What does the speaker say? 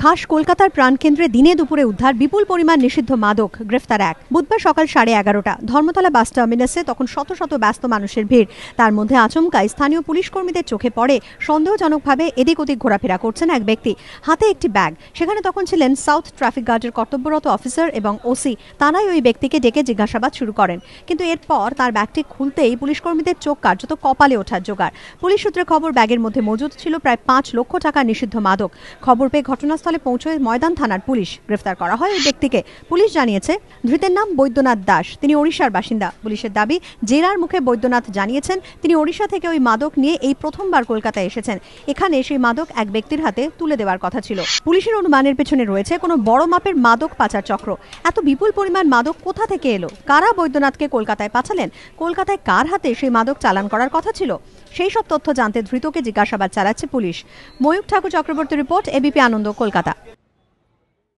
খাস কলকাতার প্রাণকেন্দ্রে দিনে দুপুরে উদ্ধার বিপুল পরিমাণ নিষিদ্ধ মাদক, গ্রেফতার এক। বুধবার সকাল 11:30 ধর্মতলা বাস টার্মিনাসে তখন শত শত ব্যস্ত মানুষের ভিড়। তার মধ্যে আচমকাই স্থানীয় পুলিশ কর্মীদের চোখে পড়ে সন্দেহজনকভাবে এদিক ওদিক ঘোরাফেরা করছেন এক ব্যক্তি, হাতে একটি ব্যাগ। সেখানে তখন ছিলেন সাউথ ট্রাফিক গার্ডের কর্তব্যরত অফিসার এবং ওসি। তারাই ওই ব্যক্তিকে ডেকে জিজ্ঞাসাবাদ শুরু করেন, কিন্তু এরপর তার ব্যাগটি খুলতেই পুলিশ কর্মীদের চোখ কার্যত কপালে ওঠার জোগাড়। পুলিশ সূত্রে খবর, ব্যাগের মধ্যে মজুদ ছিল প্রায় 5 লক্ষ টাকা নিষিদ্ধ মাদক। খবর পেয়ে ঘটনাস্থলে পৌঁছয় ময়দান থানার পুলিশ। গ্রেফতার করা হয় ওই ব্যক্তিকে। পুলিশ জানিয়েছে, ধৃতের নাম বৈদ্যনাথ দাস। তিনি ওড়িশার বাসিন্দা। পুলিশের দাবি, জেরার মুখে বৈদ্যনাথ জানিয়েছেন তিনি ওড়িশা থেকে ওই মাদক নিয়ে এই প্রথমবার কলকাতায় এসেছেন। এখানে সেই মাদক এক ব্যক্তির হাতে তুলে দেওয়ার কথা ছিল। পুলিশের অনুমানের পেছনে রয়েছে কোনো বড় মাপের মাদক পাচার চক্র। এত বিপুল পরিমাণ মাদক কোথা থেকে এলো? কারা বৈদ্যনাথকে কলকাতায় পাঠালেন? কলকাতায় কার হাতে সেই মাদক চালান করার কথা ছিল? সেই সব তথ্য জানতে ধৃতকে জিজ্ঞাসাবাদ চালাচ্ছে পুলিশ। ময়ূখ ঠাকুর চক্রবর্তী রিপোর্ট, এবিপি আনন্দ, কলকাতা।